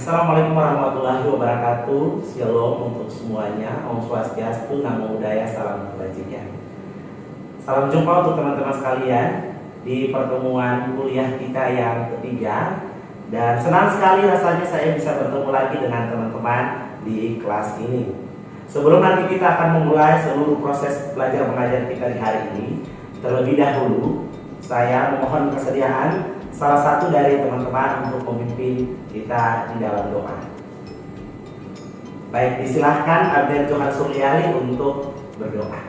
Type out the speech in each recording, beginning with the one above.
Assalamualaikum warahmatullahi wabarakatuh. Shalom untuk semuanya. Om Swastiastu, Namo Buddhaya, salam kebajikan. Salam jumpa untuk teman-teman sekalian di pertemuan kuliah kita yang ketiga. Dan senang sekali rasanya saya bisa bertemu lagi dengan teman-teman di kelas ini. Sebelum nanti kita akan memulai seluruh proses belajar mengajar kita di hari ini, terlebih dahulu saya memohon kesediaan salah satu dari teman-teman untuk memimpin kita di dalam doa. Baik, disilahkan Abner Johan Suryali untuk berdoa.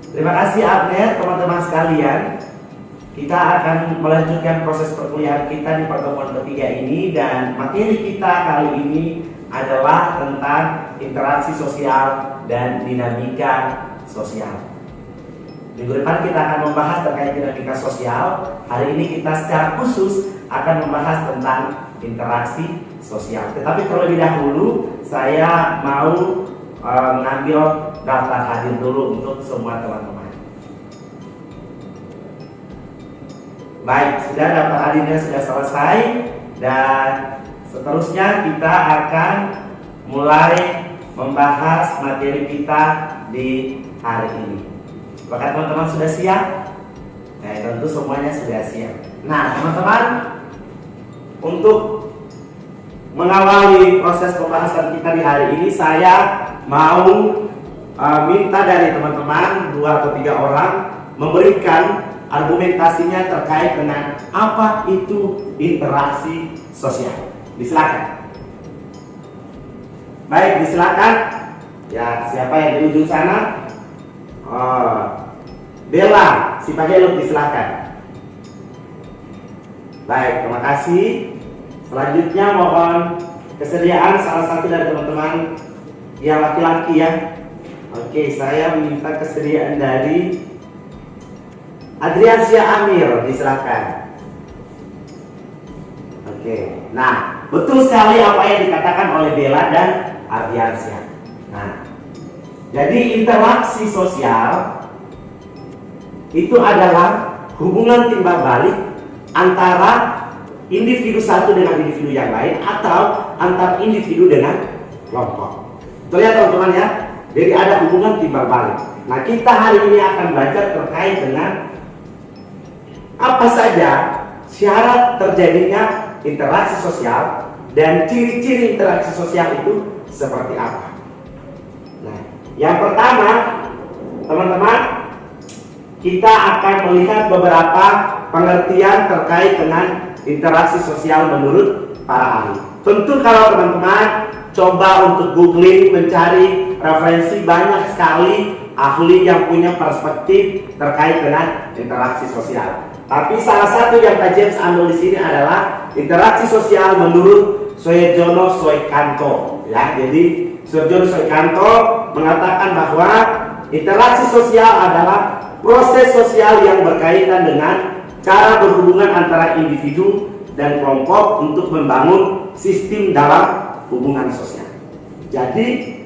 Terima kasih Abner, teman-teman sekalian. Kita akan melanjutkan proses perkuliahan kita di pertemuan ketiga ini, dan materi kita kali ini adalah tentang interaksi sosial dan dinamika sosial. Minggu depan kita akan membahas terkait dinamika sosial. Hari ini kita secara khusus akan membahas tentang interaksi sosial. Tetapi terlebih dahulu saya mau mengambil daftar hadir dulu untuk semua teman-teman. Baik, sudah daftar hadirnya sudah selesai, dan seterusnya kita akan mulai membahas materi kita di hari ini. Apakah teman-teman sudah siap? Nah, tentu semuanya sudah siap. Nah, teman-teman, untuk mengawali proses pembahasan kita di hari ini, saya mau minta dari teman-teman 2 atau 3 orang memberikan argumentasinya terkait dengan apa itu interaksi sosial. Disilakan. Baik, disilakan. Ya, siapa yang di ujung sana? Bella, si Pageluk, disilakan. Baik, terima kasih. Selanjutnya mohon kesediaan salah satu dari teman-teman yang laki-laki ya. Oke, saya minta kesediaan dari Adriansyah Amir, disilakan. Oke, nah betul sekali apa yang dikatakan oleh Bella dan Adriansyah. Nah, jadi interaksi sosial itu adalah hubungan timbal balik antara individu satu dengan individu yang lain, atau antar individu dengan kelompok. Betul ya teman-teman ya? Jadi ada hubungan timbal balik. Nah, kita hari ini akan belajar terkait dengan apa saja syarat terjadinya interaksi sosial dan ciri-ciri interaksi sosial itu seperti apa. Nah, yang pertama, teman-teman, kita akan melihat beberapa pengertian terkait dengan interaksi sosial menurut para ahli. Tentu kalau teman-teman coba untuk googling, mencari referensi, banyak sekali ahli yang punya perspektif terkait dengan interaksi sosial. Tapi salah satu yang Pak James ambil di sini adalah interaksi sosial menurut Suharjono Soekanto. Ya, jadi Suharjono Soekanto mengatakan bahwa interaksi sosial adalah proses sosial yang berkaitan dengan cara berhubungan antara individu dan kelompok untuk membangun sistem dalam hubungan sosial. Jadi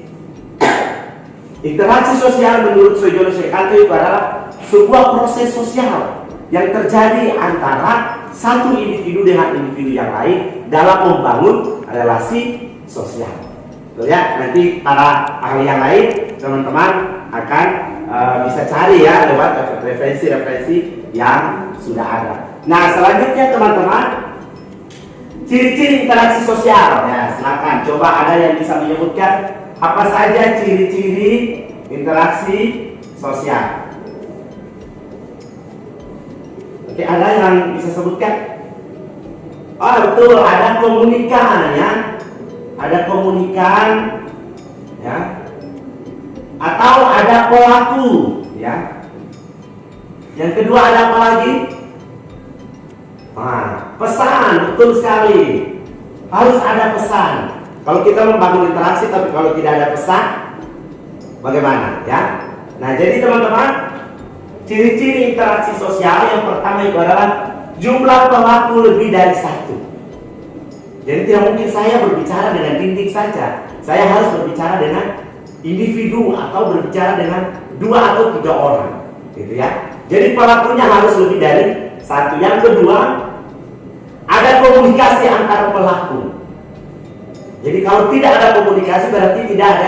interaksi sosial menurut Suharjono Soekanto itu adalah sebuah proses sosial yang terjadi antara satu individu dengan individu yang lain dalam membangun relasi sosial. Betul ya? Nanti para ahli yang lain, teman-teman akan bisa cari ya lewat referensi-referensi yang sudah ada. Nah, selanjutnya teman-teman, ciri-ciri interaksi sosial. Ya, silakan coba ada yang bisa menyebutkan apa saja ciri-ciri interaksi sosial. Oke, ada yang bisa sebutkan? Oh, betul, ada komunikan ya. Ada komunikan ya. Atau ada pelaku ya. Yang kedua ada apa lagi? Nah, pesan, betul sekali. Harus ada pesan. Kalau kita membangun interaksi tapi kalau tidak ada pesan, bagaimana ya? Nah, jadi teman-teman, ciri-ciri interaksi sosial yang pertama itu adalah jumlah pelaku lebih dari satu. Jadi tidak mungkin saya berbicara dengan dinding saja. Saya harus berbicara dengan individu atau berbicara dengan 2 atau 3 orang, gitu ya. Jadi pelakunya harus lebih dari satu. Yang kedua, ada komunikasi antar pelaku. Jadi kalau tidak ada komunikasi berarti tidak ada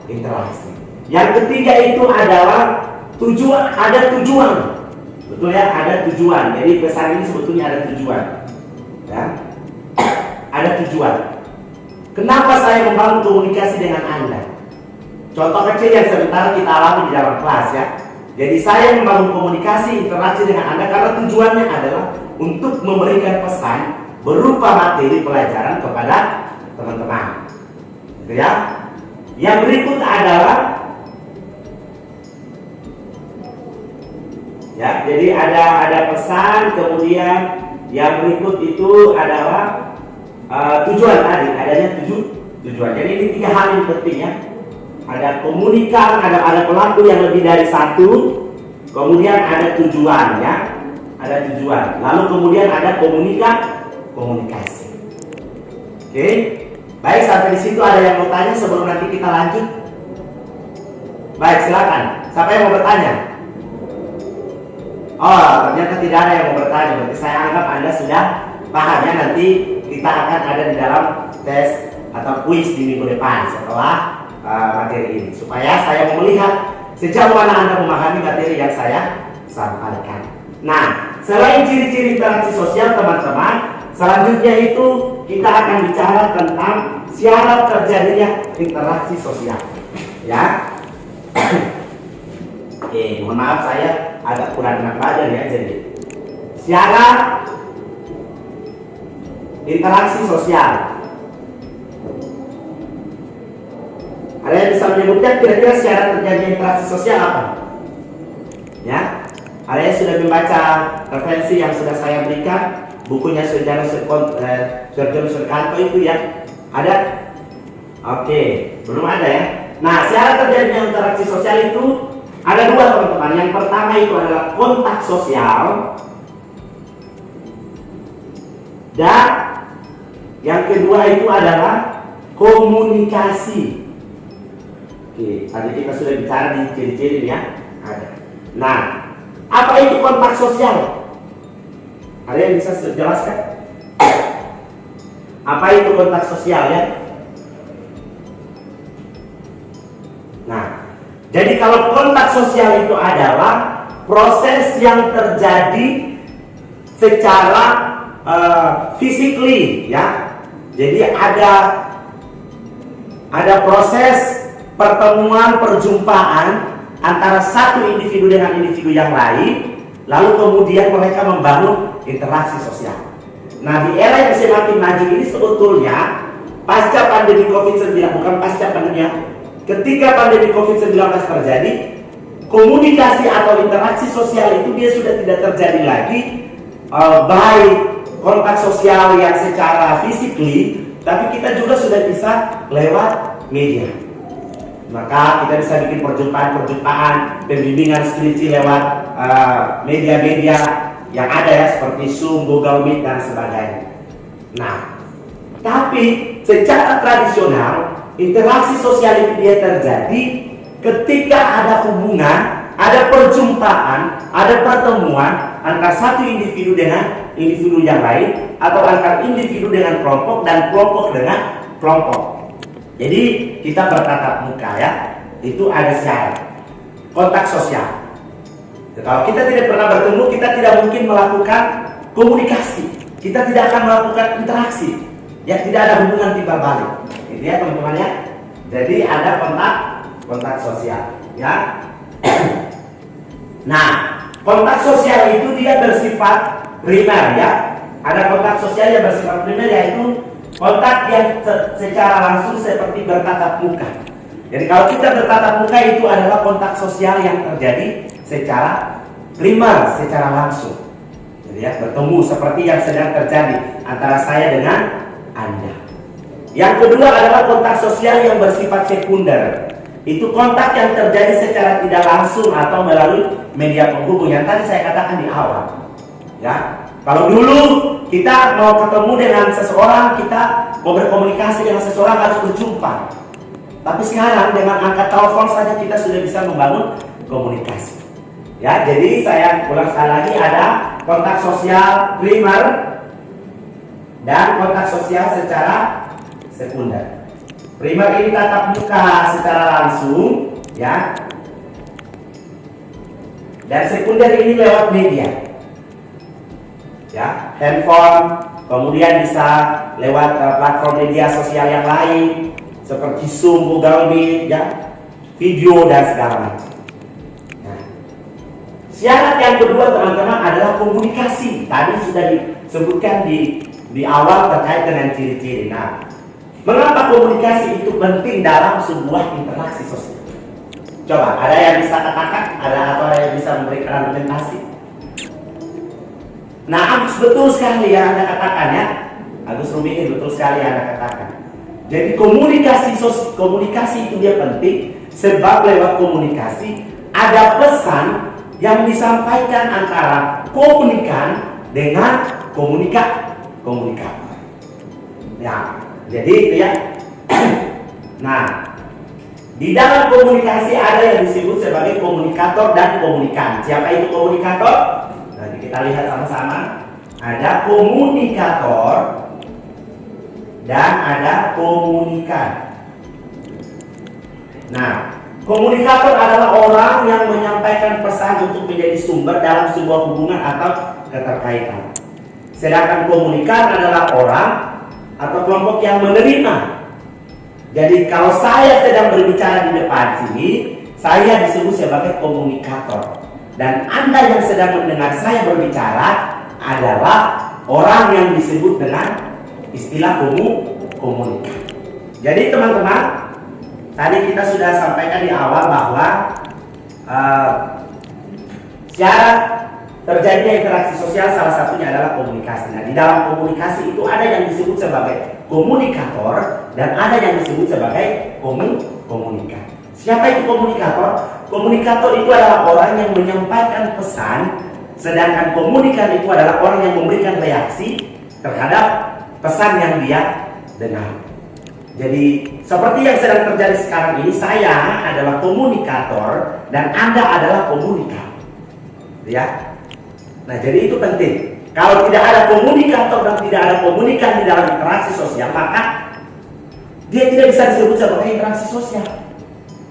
interaksi. Yang ketiga itu adalah tujuan, ada tujuan. Betul ya, ada tujuan. Jadi pesan ini sebetulnya ada tujuan. Ya. Ada tujuan. Kenapa saya membangun komunikasi dengan Anda? Contoh kecil yang sementara kita alami di dalam kelas ya. Jadi saya membangun komunikasi, interaksi dengan Anda karena tujuannya adalah untuk memberikan pesan berupa materi pelajaran kepada teman-teman. Gitu ya. Yang berikut adalah ya, jadi ada pesan, kemudian yang berikut itu adalah tujuan tadi, adanya tujuan. Jadi ini tiga hal yang penting ya. Ada komunikan, ada pelaku yang lebih dari satu, kemudian ada tujuan ya, ada tujuan. Lalu kemudian ada komunikasi. Oke, baik, sampai di situ ada yang mau tanya sebelum nanti kita lanjut? Baik, silakan. Siapa yang mau bertanya? Oh, ternyata tidak ada yang mau bertanya. Berarti saya anggap Anda sudah paham ya. Nanti kita akan ada di dalam tes atau kuis di minggu depan setelah materi ini, supaya saya mau melihat sejauh mana Anda memahami materi yang saya sampaikan. Nah, selain ciri-ciri interaksi sosial teman-teman, selanjutnya itu kita akan bicara tentang syarat terjadinya interaksi sosial. Ya. Oke, mohon maaf saya agak kurang enak badan ya. Jadi syarat interaksi sosial. Ada yang bisa menyebutkan kira-kira syarat terjadinya interaksi sosial apa? Ya, ada yang sudah membaca referensi yang sudah saya berikan, bukunya Sarjana Surkanto itu ya? Ada? Oke, belum ada ya? Nah, syarat terjadinya interaksi sosial itu ada dua teman-teman. Yang pertama itu adalah kontak sosial, dan yang kedua itu adalah komunikasi. Oke, tadi kita sudah bicara di ciri-ciri ya. Ada. Nah, apa itu kontak sosial? Ada yang bisa jelaskan? Apa itu kontak sosial ya? Nah, jadi kalau kontak sosial itu adalah proses yang terjadi secara physically ya. Jadi ada proses pertemuan, perjumpaan antara satu individu dengan individu yang lain, lalu kemudian mereka membangun interaksi sosial. Nah, di era yang semakin maju ini sebetulnya pasca pandemi COVID-19, bukan pasca pandemi ya, ketika pandemi COVID-19 terjadi, komunikasi atau interaksi sosial itu dia sudah tidak terjadi lagi baik kontak sosial yang secara physically, tapi kita juga sudah bisa lewat media. Maka kita bisa bikin perjumpaan, pembimbingan skripsi lewat media-media yang ada ya, seperti Zoom, Google Meet dan sebagainya. Nah, tapi secara tradisional interaksi sosial itu dia terjadi ketika ada hubungan, ada perjumpaan, ada pertemuan antara satu individu dengan individu yang lain, atau antara individu dengan kelompok dan kelompok dengan kelompok. Jadi kita bertatap muka ya, itu ada syarat kontak sosial. Kalau kita tidak pernah bertemu, kita tidak mungkin melakukan komunikasi, kita tidak akan melakukan interaksi, ya tidak ada hubungan timbal balik. Itu ya teman-teman ya. Jadi ada kontak sosial ya. Nah, kontak sosial itu dia bersifat primer ya. Ada kontak sosial yang bersifat primer, yaitu kontak yang secara langsung seperti bertatap muka. Jadi kalau kita bertatap muka itu adalah kontak sosial yang terjadi secara primer, secara langsung. Jadi ya, bertemu seperti yang sedang terjadi antara saya dengan Anda. Yang kedua adalah kontak sosial yang bersifat sekunder. Itu kontak yang terjadi secara tidak langsung atau melalui media penghubung yang tadi saya katakan di awal. Ya, kalau dulu kita mau ketemu dengan seseorang, kita mau berkomunikasi dengan seseorang harus berjumpa. Tapi sekarang dengan angkat telepon saja kita sudah bisa membangun komunikasi. Ya, jadi saya ulang sekali lagi, ada kontak sosial primer, dan kontak sosial secara sekunder. Primer ini tatap muka secara langsung, ya. Dan sekunder ini lewat media, ya, handphone, kemudian bisa lewat platform media sosial yang lain seperti Zoom, Google Meet, ya, video dan segala macam. Nah, syarat yang kedua teman-teman adalah komunikasi. Tadi sudah disebutkan di awal terkait dengan ciri-ciri. Nah, mengapa komunikasi itu penting dalam sebuah interaksi sosial? Coba, ada yang bisa katakan? Atau ada yang bisa memberikan argumentasi? Nah, Agus, betul sekali yang Anda katakan, ya. Agus Rumiin, betul sekali yang Anda katakan. Jadi komunikasi itu dia penting, sebab lewat komunikasi ada pesan yang disampaikan antara komunikan dengan komunikator. Ya, jadi itu ya. Nah, di dalam komunikasi ada yang disebut sebagai komunikator dan komunikan. Siapa itu komunikator? Nanti kita lihat sama-sama. Ada komunikator dan ada komunikan. Nah, komunikator adalah orang yang menyampaikan pesan untuk menjadi sumber dalam sebuah hubungan atau keterkaitan. Sedangkan komunikan adalah orang atau kelompok yang menerima. Jadi kalau saya sedang berbicara di depan sini, saya disebut sebagai komunikator. Dan Anda yang sedang mendengar saya berbicara adalah orang yang disebut dengan istilah komunikan. Jadi teman-teman, tadi kita sudah sampaikan di awal bahwa syarat terjadinya interaksi sosial salah satunya adalah komunikasi. Nah, di dalam komunikasi itu ada yang disebut sebagai komunikator dan ada yang disebut sebagai komunikan. Siapa itu komunikator? Komunikator itu adalah orang yang menyampaikan pesan, sedangkan komunikan itu adalah orang yang memberikan reaksi terhadap pesan yang dia dengar. Jadi seperti yang sedang terjadi sekarang ini, saya adalah komunikator dan Anda adalah komunikan, ya. Nah, jadi itu penting. Kalau tidak ada komunikator dan tidak ada komunikan di dalam interaksi sosial, maka dia tidak bisa disebut sebagai interaksi sosial.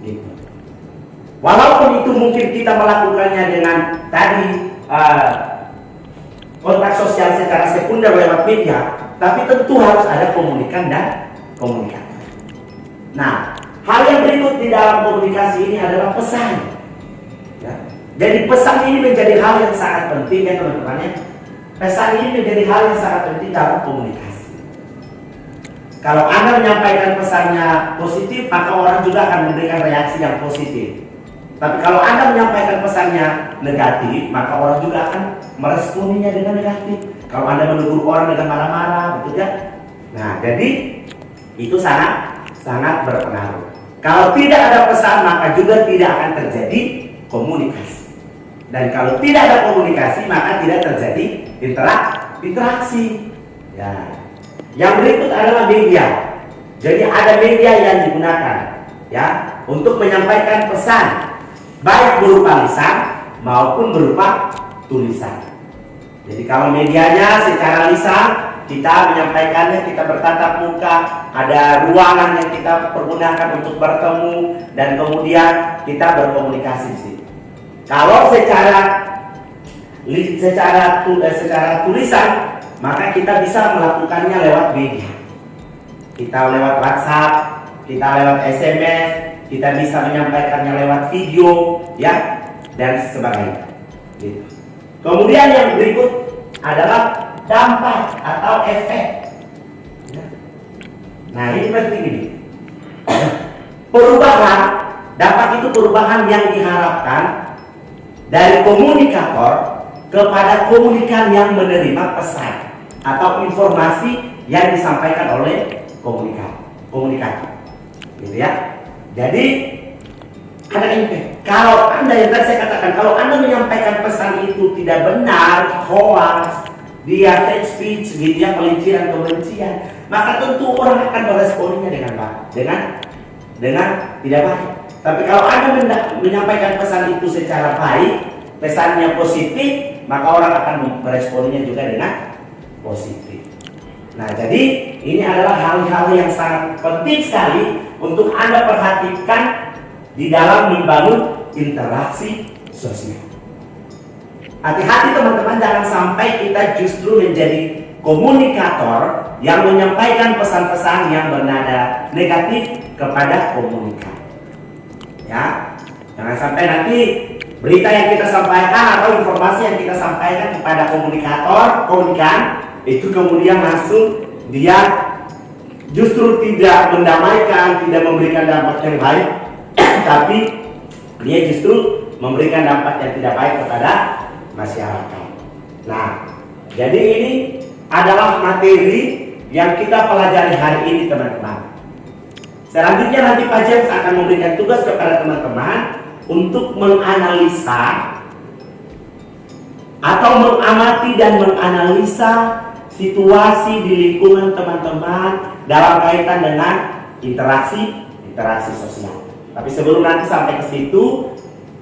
Gitu. Walaupun itu mungkin kita melakukannya dengan tadi kontak sosial secara sekunder lewat media, tapi tentu harus ada komunikan dan komunikator. Nah, hal yang berikut di dalam komunikasi ini adalah pesan. Ya. Jadi pesan ini menjadi hal yang sangat penting, ya teman-teman, ya. Pesan ini menjadi hal yang sangat penting dalam komunikasi. Kalau Anda menyampaikan pesannya positif, maka orang juga akan memberikan reaksi yang positif. Tapi kalau Anda menyampaikan pesannya negatif, maka orang juga akan meresponinya dengan negatif. Kalau Anda menegur orang dengan marah-marah, betul kan? Nah, jadi itu sangat berpengaruh. Kalau tidak ada pesan, maka juga tidak akan terjadi komunikasi. Dan kalau tidak ada komunikasi, maka tidak terjadi interaksi. Ya. Yang berikut adalah media. Jadi ada media yang digunakan, ya, untuk menyampaikan pesan, baik berupa lisan maupun berupa tulisan. Jadi kalau medianya secara lisan, kita menyampaikannya, kita bertatap muka, ada ruangan yang kita pergunakan untuk bertemu, dan kemudian kita berkomunikasi di situ. Kalau secara tulisan, maka kita bisa melakukannya lewat media. Kita lewat WhatsApp, kita lewat SMS, kita bisa menyampaikannya lewat video, ya, dan sebagainya. Gitu. Kemudian yang berikut adalah dampak atau efek. Nah, ini penting ini. Perubahan, dampak itu perubahan yang diharapkan dari komunikator kepada komunikan yang menerima pesan atau informasi yang disampaikan oleh komunikator. Gitu ya. Jadi ada impact. Kalau Anda, yang tadi saya katakan, kalau Anda menyampaikan pesan itu tidak benar, hoax, dia hate speech, gitu ya, pelinciran kebencian, maka tentu orang akan meresponinya dengan tidak baik. Tapi kalau Anda menyampaikan pesan itu secara baik, pesannya positif, maka orang akan meresponinya juga dengan positif. Nah, jadi ini adalah hal-hal yang sangat penting sekali untuk Anda perhatikan di dalam membangun interaksi sosial. Hati-hati teman-teman, jangan sampai kita justru menjadi komunikator yang menyampaikan pesan-pesan yang bernada negatif kepada komunikan. Ya, jangan sampai nanti berita yang kita sampaikan atau informasi yang kita sampaikan kepada komunikan itu kemudian langsung dia justru tidak mendamaikan, tidak memberikan dampak yang baik, tapi dia justru memberikan dampak yang tidak baik kepada masyarakat. Nah, jadi ini adalah materi yang kita pelajari hari ini teman-teman. Selanjutnya nanti Pak James akan memberikan tugas kepada teman-teman untuk menganalisa atau mengamati dan menganalisa situasi di lingkungan teman-teman dalam kaitan dengan interaksi sosial. Tapi sebelum nanti sampai ke situ,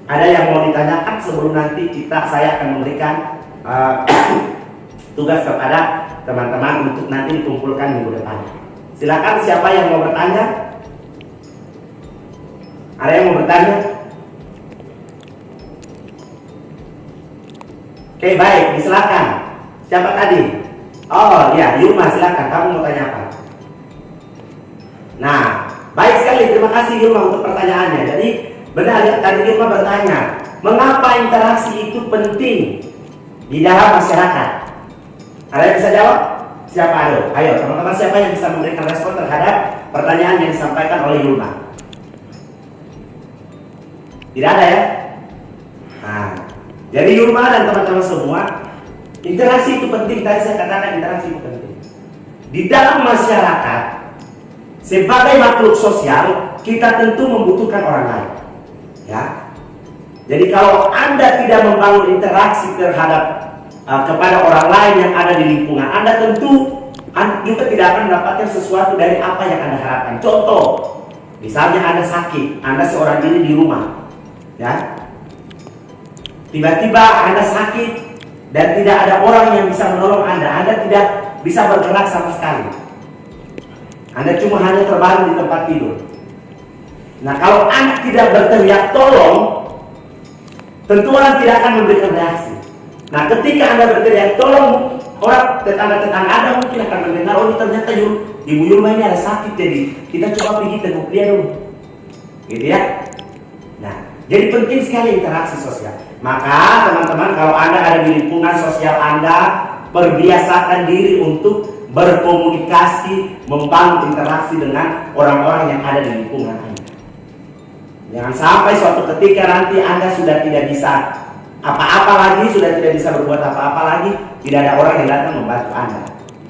ada yang mau ditanyakan sebelum nanti saya akan memberikan tugas kepada teman-teman untuk nanti dikumpulkan minggu depan. Silakan siapa yang mau bertanya? Ada yang mau bertanya? Oke, baik, silakan. Siapa tadi? Oh ya, Yulma, silakan. Kamu mau tanya apa? Nah, baik sekali. Terima kasih Yulma untuk pertanyaannya. Jadi benar ya, tadi Yulma bertanya, mengapa interaksi itu penting di dalam masyarakat? Ada yang bisa jawab? Siapa? Ayo teman-teman, siapa yang bisa memberikan respon terhadap pertanyaan yang disampaikan oleh Yulma? Tidak ada ya? Nah, jadi Yulma dan teman-teman semua, interaksi itu penting. Tadi saya katakan interaksi itu penting. Di dalam masyarakat, sebagai makhluk sosial, kita tentu membutuhkan orang lain. Ya. Jadi kalau Anda tidak membangun interaksi terhadap kepada orang lain yang ada di lingkungan Anda, tentu Anda juga tidak akan mendapatkan sesuatu dari apa yang Anda harapkan. Contoh, misalnya Anda sakit, Anda seorang diri di rumah, ya. Tiba-tiba Anda sakit dan tidak ada orang yang bisa menolong Anda tidak bisa bergerak sama sekali. Anda cuma hanya terbaring di tempat tidur. Nah, kalau Anda tidak berteriak tolong, tentu orang tidak akan memberikan reaksi. Nah, ketika Anda berteriak tolong, orang tetangga-tetangga Anda mungkin akan mendengar, oh ternyata Ibu Yulma ini ada sakit, jadi kita coba pergi tengok dia dulu. Gitu ya. Nah, jadi penting sekali interaksi sosial. Maka teman-teman, kalau Anda ada di lingkungan sosial Anda, perbiasakan diri untuk berkomunikasi, membangun interaksi dengan orang-orang yang ada di lingkungan Anda. Jangan sampai suatu ketika nanti Anda sudah tidak bisa apa-apa lagi, sudah tidak bisa berbuat apa-apa lagi, tidak ada orang yang datang membantu Anda.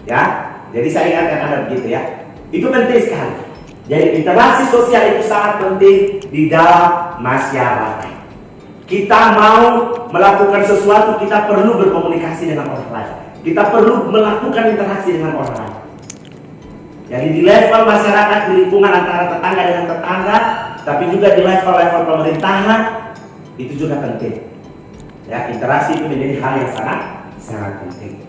Ya, jadi saya ingatkan Anda begitu ya. Itu penting sekali. Jadi interaksi sosial itu sangat penting di dalam masyarakat. Kita mau melakukan sesuatu, kita perlu berkomunikasi dengan orang lain. Kita perlu melakukan interaksi dengan orang lain. Jadi di level masyarakat, di lingkungan antara tetangga dengan tetangga, tapi juga di level-level pemerintahan, itu juga penting. Ya, interaksi itu menjadi hal yang sangat penting.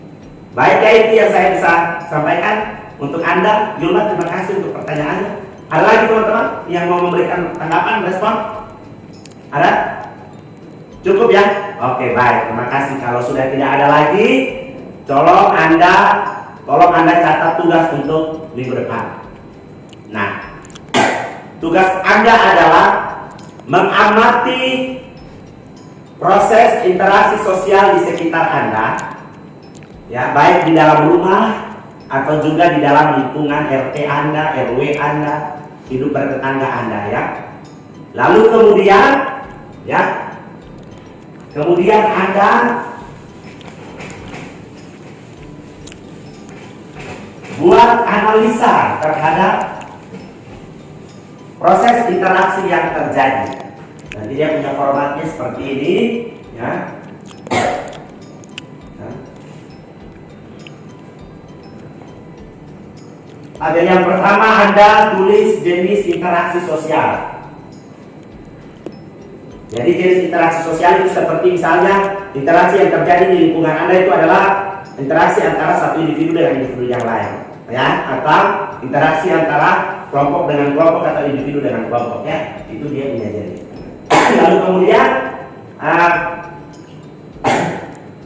Baik, ya itu yang saya bisa sampaikan untuk Anda. Yulma, terima kasih untuk pertanyaannya. Ada lagi teman-teman yang mau memberikan tanggapan, respon? Ada? Cukup ya? Oke, baik. Terima kasih. Kalau sudah tidak ada lagi, tolong Anda catat tugas untuk minggu depan. Nah, tugas Anda adalah mengamati proses interaksi sosial di sekitar Anda, ya, baik di dalam rumah atau juga di dalam lingkungan RT Anda, RW Anda, hidup bertetangga Anda, ya. Lalu kemudian Anda buat analisa terhadap proses interaksi yang terjadi. Nanti dia punya formatnya seperti ini, ya. Ada yang pertama, Anda tulis jenis interaksi sosial. Jadi jenis interaksi sosial itu seperti misalnya interaksi yang terjadi di lingkungan Anda itu adalah interaksi antara satu individu dengan individu yang lain. ya, atau interaksi antara kelompok dengan kelompok atau individu dengan kelompok, ya, itu dia menyajari. Lalu kemudian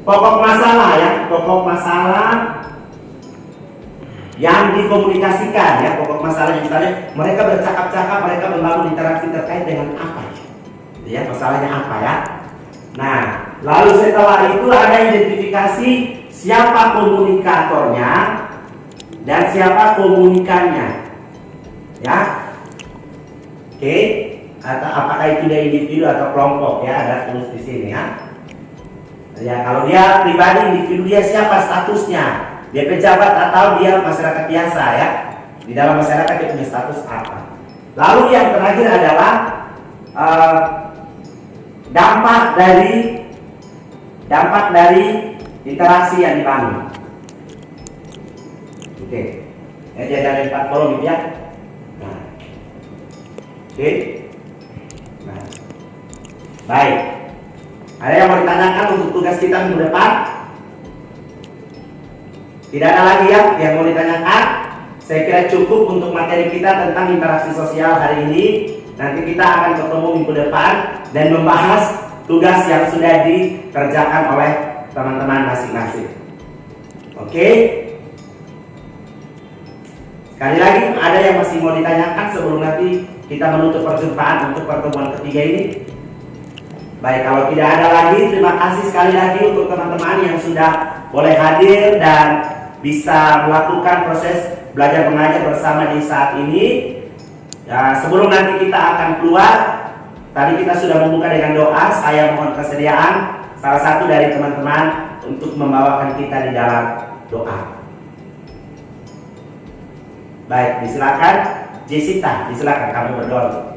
pokok masalah, ya, pokok masalah yang dikomunikasikan, ya, pokok masalahnya misalnya mereka bercakap-cakap, mereka membangun interaksi terkait dengan apa, ya, masalahnya apa, ya. Nah, lalu setelah itu ada identifikasi siapa komunikatornya dan siapa komunikannya, ya. Oke, atau apakah itu dari individu atau kelompok, ya, ada tulis di sini, ya. Ya, kalau dia pribadi, individu, dia siapa statusnya, dia pejabat atau dia masyarakat biasa, ya. Di dalam masyarakat dia punya status apa. Lalu yang terakhir adalah dampak dari interaksi yang dibangun. Oke, ya, dia ada 4 kolom gitu, ya. Nah. Oke. Nah. Baik. Ada yang mau ditanyakan untuk tugas kita minggu depan? Tidak ada lagi, ya, yang mau ditanyakan? Saya kira cukup untuk materi kita tentang interaksi sosial hari ini. Nanti kita akan ketemu minggu depan dan membahas tugas yang sudah dikerjakan oleh teman-teman masing-masing. Oke? Sekali lagi, ada yang masih mau ditanyakan sebelum nanti kita menutup perjumpaan untuk pertemuan ketiga ini? Baik, kalau tidak ada lagi, terima kasih sekali lagi untuk teman-teman yang sudah boleh hadir dan bisa melakukan proses belajar mengajar bersama di saat ini. Ya, sebelum nanti kita akan keluar, tadi kita sudah membuka dengan doa. Saya mohon kesediaan salah satu dari teman-teman untuk membawakan kita di dalam doa. Baik, disilakan Jessica, disilakan kamu berdoa.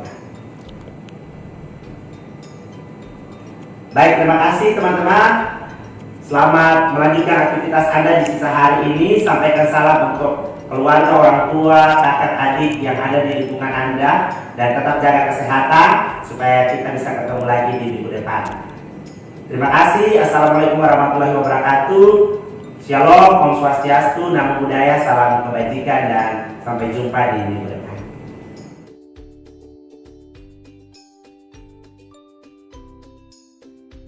Baik, terima kasih teman-teman. Selamat melanjutkan aktivitas Anda di sisa hari ini. Sampaikan salam untuk keluarga, orang tua, kakak, adik yang ada di lingkungan Anda. Dan tetap jaga kesehatan supaya kita bisa ketemu lagi di minggu depan. Terima kasih. Assalamualaikum warahmatullahi wabarakatuh. Shalom, Om Swastiastu, Namo Buddhaya, salam kebajikan dan sampai jumpa di minggu depan.